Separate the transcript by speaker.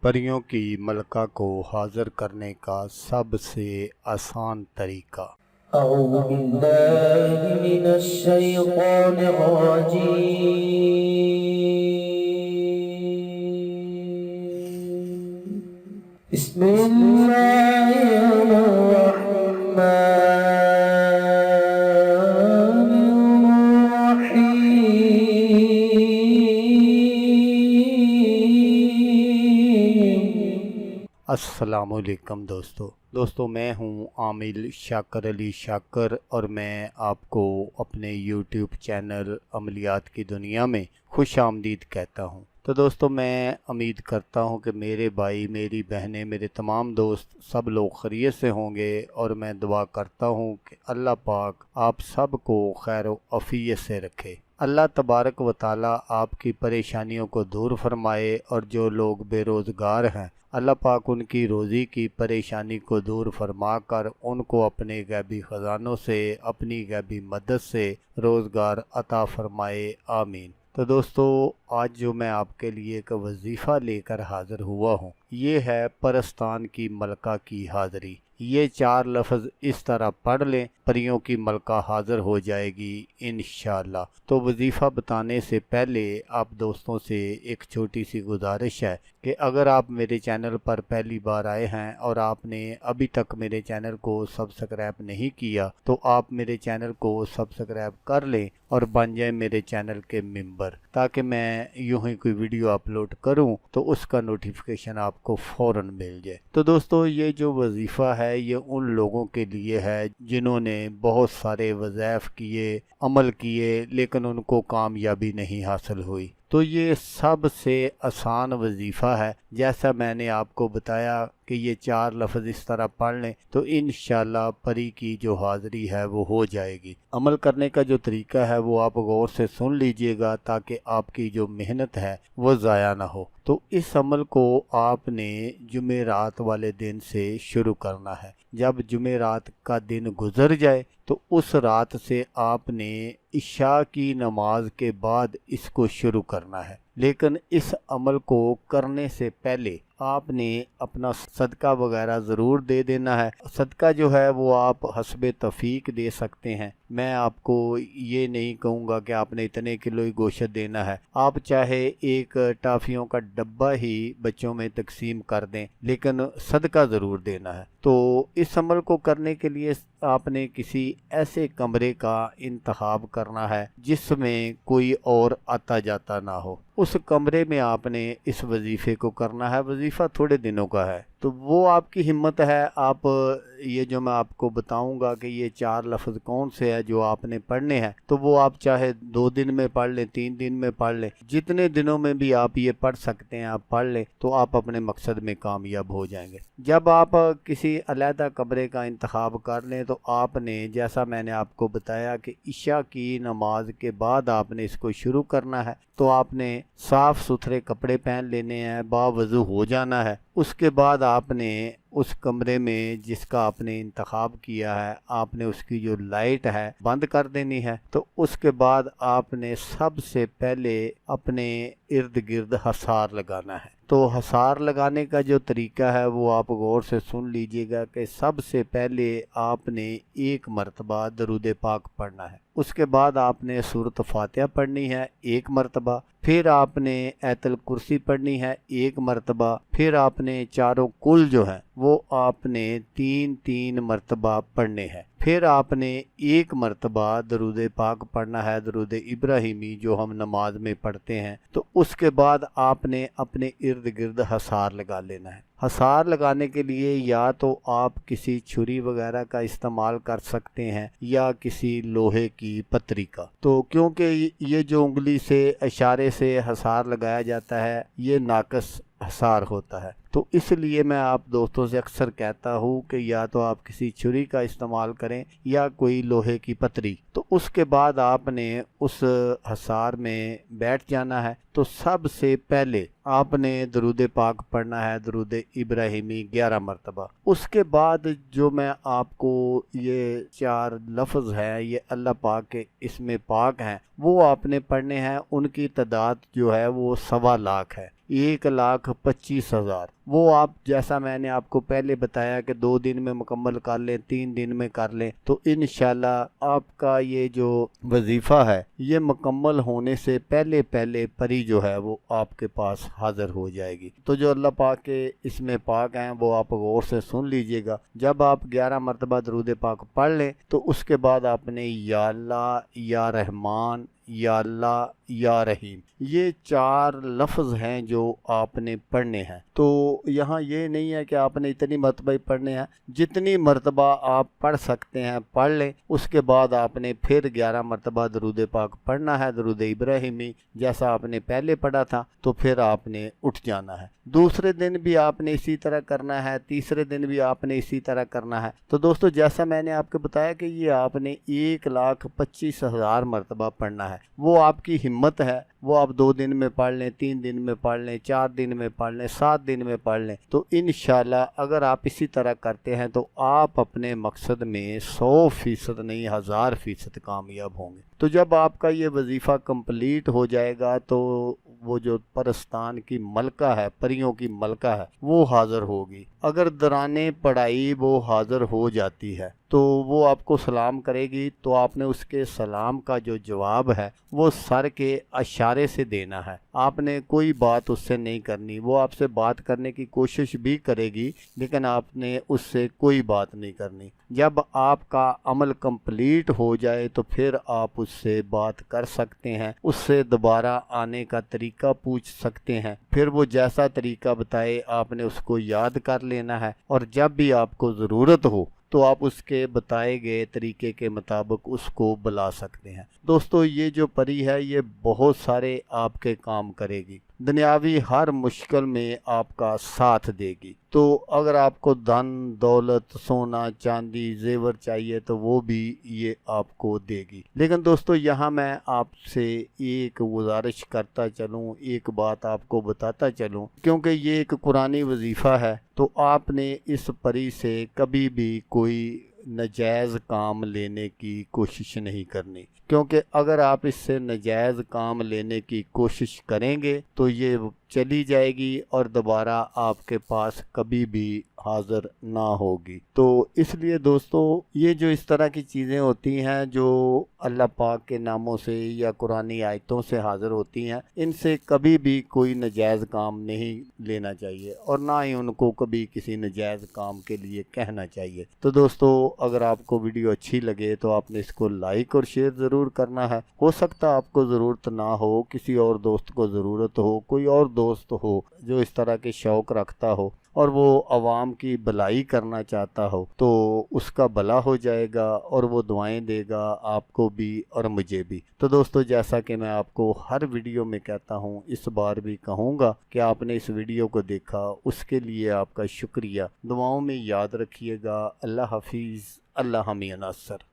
Speaker 1: परियों की मलका को हाजिर करने का सबसे आसान तरीका।
Speaker 2: أعوذ بالله من الشيطان الرجيم. بسم الله الرحمن الرحيم.
Speaker 1: अस्सलामुअलैकुम दोस्तों मैं हूं आमिल शाकर अली शाकर और मैं आपको अपने YouTube चैनल अमलियात की दुनिया में खुश आमदीद कहता हूं। तो दोस्तों मैं उम्मीद करता हूं कि मेरे भाई, मेरी बहनें, मेरे तमाम दोस्त सब लोग खैरियत से होंगे और मैं दुआ करता हूं कि अल्लाह पाक आप सब को खैर व आफियत से रखे। अल्लाह तबारक व ताला आपकी परेशानियों को दूर फरमाए और जो लोग बेरोज़गार हैं अल्लाह पाक उनकी रोज़ी की परेशानी को दूर फरमा कर उनको अपने गैबी ख़जानों से, अपनी गैबी मदद से रोज़गार अता फरमाए, आमीन। तो दोस्तों आज जो मैं आपके लिए एक वजीफ़ा लेकर हाज़िर हुआ हूँ ये है परस्तान की मलका की हाज़िरी। ये 4 लफ्ज़ इस तरह पढ़ लें, परियों की मलका हाज़िर हो जाएगी इंशाअल्लाह। तो वजीफ़ा बताने से पहले आप दोस्तों से एक छोटी सी गुजारिश है कि अगर आप मेरे चैनल पर पहली बार आए हैं और आपने अभी तक मेरे चैनल को सब्सक्राइब नहीं किया तो आप मेरे चैनल को सब्सक्राइब कर लें और बन जाए मेरे चैनल के मेंबर, ताकि मैं यूं ही कोई वीडियो अपलोड करूं तो उसका नोटिफिकेशन आपको फ़ौरन मिल जाए। तो दोस्तों ये जो वजीफ़ा है ये उन लोगों के लिए है जिन्होंने बहुत सारे वज़ाइफ किए, अमल किए, लेकिन उनको कामयाबी नहीं हासिल हुई। तो ये सबसे आसान वजीफ़ा है। जैसा मैंने आपको बताया कि ये 4 लफ्ज़ इस तरह पढ़ लें तो इंशाअल्लाह परी की जो हाज़िरी है वो हो जाएगी। अमल करने का जो तरीका है वो आप गौर से सुन लीजिएगा ताकि आपकी जो मेहनत है वो ज़ाया ना हो। तो इस अमल को आपने जुमेरात वाले दिन से शुरू करना है। जब जुमेरात का दिन गुजर जाए तो उस रात से आपने इशा की नमाज के बाद इसको शुरू करना है। लेकिन इस अमल को करने से पहले आपने अपना सदका वगैरह ज़रूर दे देना है। सदका जो है वो आप हस्बे तौफीक दे सकते हैं। मैं आपको ये नहीं कहूँगा कि आपने इतने किलो ही गोश्त देना है। आप चाहे एक टाफ़ियों का डब्बा ही बच्चों में तकसीम कर दें, लेकिन सदका ज़रूर देना है। तो इस अमल को करने के लिए आपने किसी ऐसे कमरे का इंतखाब करना है जिसमें कोई और आता जाता ना हो। उस कमरे में आपने इस वजीफ़े को करना है। वजीफ़ा थोड़े दिनों का है तो वो आपकी हिम्मत है। आप ये जो मैं आपको बताऊंगा कि ये 4 लफ्ज़ कौन से हैं जो आपने पढ़ने हैं, तो वो आप चाहे 2 दिन में पढ़ लें, 3 दिन में पढ़ लें, जितने दिनों में भी आप ये पढ़ सकते हैं आप पढ़ लें, तो आप अपने मकसद में कामयाब हो जाएंगे। जब आप किसी अलहदा कमरे का इंतखाब कर लें तो आपने, जैसा मैंने आपको बताया कि इशा की नमाज के बाद आपने इसको शुरू करना है, तो आपने साफ़ सुथरे कपड़े पहन लेने हैं, बावज़ू हो जाना है। उसके बाद आपने उस कमरे में जिसका आपने इंतखाब किया है आपने उसकी जो लाइट है बंद कर देनी है। तो उसके बाद आपने सबसे पहले अपने इर्द गिर्द हसार लगाना है। तो हसार लगाने का जो तरीका है वो आप गौर से सुन लीजिएगा कि सबसे पहले आपने 1 मरतबा दरूद पाक पढ़ना है। उसके बाद आपने सूरत फातिहा पढ़नी है 1 मरतबा, फिर आपने आयतुल कुर्सी पढ़नी है 1 मरतबा, फिर आपने चारों कुल जो है वो आपने 3-3 मरतबा पढ़ने हैं। फिर आपने 1 मरतबा दरूद पाक पढ़ना है, दरूद इब्राहिमी जो हम नमाज में पढ़ते हैं। तो उसके बाद आपने अपने इर्द गिर्द हसार लगा लेना है। हसार लगाने के लिए या तो आप किसी छुरी वगैरह का इस्तेमाल कर सकते हैं या किसी लोहे की पतरी का। तो क्योंकि ये जो उंगली से इशारे से हसार लगाया जाता है ये नाकस हसार होता है, तो इसलिए मैं आप दोस्तों से अक्सर कहता हूँ कि या तो आप किसी छुरी का इस्तेमाल करें या कोई लोहे की पतरी। तो उसके बाद आपने उस हसार में बैठ जाना है। तो सबसे पहले आपने दरूद पाक पढ़ना है, दरूद इब्राहिमी 11 मरतबा। उसके बाद जो मैं आपको ये 4 लफ्ज़ हैं ये अल्लाह पाक के इसमें पाक हैं वो आपने पढ़ने हैं। उनकी तादाद जो है वो 1.25 लाख है। 1,25,000। वो आप जैसा मैंने आपको पहले बताया कि 2 दिन में मुकम्मल कर लें, 3 दिन में कर लें, तो इंशाल्लाह आपका ये जो वजीफ़ा है ये मुकम्मल होने से पहले पहले परी जो है वो आपके पास हाजिर हो जाएगी। तो जो अल्लाह पाक के इसमें पाक हैं वो आप गौर से सुन लीजिएगा। जब आप 11 मरतबा दरूद पाक पढ़ लें तो उसके बाद आपने या अल्लाह, या रहमान, या अल्लाह, या रहीम, ये 4 लफ्ज़ हैं जो आपने पढ़ने हैं। तो यहाँ ये नहीं है कि आपने इतनी मरतबा ही पढ़ने हैं, जितनी मरतबा आप पढ़ सकते हैं पढ़ लें। उसके बाद आपने फिर 11 मरतबा दरूद पाक पढ़ना है, दरूद इब्राहिमी जैसा आपने पहले पढ़ा था। तो फिर आपने उठ जाना है। दूसरे दिन भी आपने इसी तरह करना है, तीसरे दिन भी आपने इसी तरह करना है। तो दोस्तों जैसा मैंने आपको बताया कि ये आपने 1,25,000 मरतबा पढ़ना है। वो आपकी हिम्मत है, वो आप 2 दिन में पढ़ लें, 3 दिन में पढ़ लें, 4 दिन में पढ़ लें, 7 दिन में पढ़ लें। तो इंशाल्लाह अगर आप इसी तरह करते हैं तो आप अपने मकसद में 100% नहीं 1000% कामयाब होंगे। तो जब आपका ये वजीफ़ा कंप्लीट हो जाएगा तो वो जो परस्तान की मलका है, परियों की मलका है, वो हाज़िर होगी। अगर दौराने पढ़ाई वो हाज़िर हो जाती है तो वो आपको सलाम करेगी, तो आपने उसके सलाम का जो जवाब है वो सर के इशारे से देना है। आपने कोई बात उससे नहीं करनी। वो आपसे बात करने की कोशिश भी करेगी लेकिन आपने उससे कोई बात नहीं करनी। जब आपका अमल कंप्लीट हो जाए तो फिर आप उससे बात कर सकते हैं, उससे दोबारा आने का तरीका पूछ सकते हैं। फिर वो जैसा तरीका बताए आपने उसको याद कर लेना है, और जब भी आपको ज़रूरत हो तो आप उसके बताए गए तरीके के मुताबिक उसको बुला सकते हैं। दोस्तों ये जो परी है ये बहुत सारे आपके काम करेगी, दुनियावी हर मुश्किल में आपका साथ देगी। तो अगर आपको धन दौलत, सोना चांदी, जेवर चाहिए तो वो भी ये आपको देगी। लेकिन दोस्तों यहाँ मैं आपसे एक गुजारिश करता चलूँ, एक बात आपको बताता चलूँ, क्योंकि ये एक कुरानी वजीफ़ा है, तो आपने इस परी से कभी भी कोई नजायज़ काम लेने की कोशिश नहीं करनी। क्योंकि अगर आप इससे नजायज़ काम लेने की कोशिश करेंगे तो ये चली जाएगी और दोबारा आपके पास कभी भी हाज़िर ना होगी। तो इसलिए दोस्तों ये जो इस तरह की चीज़ें होती हैं जो अल्लाह पाक के नामों से या कुरानी आयतों से हाज़िर होती हैं, इनसे कभी भी कोई नजायज़ काम नहीं लेना चाहिए और ना ही उनको कभी किसी नजायज़ काम के लिए कहना चाहिए। तो दोस्तों अगर आपको वीडियो अच्छी लगे तो आपने इसको लाइक और शेयर ज़रूर करना है। हो सकता है आपको ज़रूरत ना हो, किसी और दोस्त को ज़रूरत हो, कोई और दोस्त हो जो इस तरह के शौक़ रखता हो और वो अवाम की भलाई करना चाहता हो, तो उसका भला हो जाएगा और वो दुआएं देगा आपको भी और मुझे भी। तो दोस्तों जैसा कि मैं आपको हर वीडियो में कहता हूँ, इस बार भी कहूँगा कि आपने इस वीडियो को देखा उसके लिए आपका शुक्रिया। दुआओं में याद रखिएगा। अल्लाह हाफिज़। अल्लाह हमी नासर।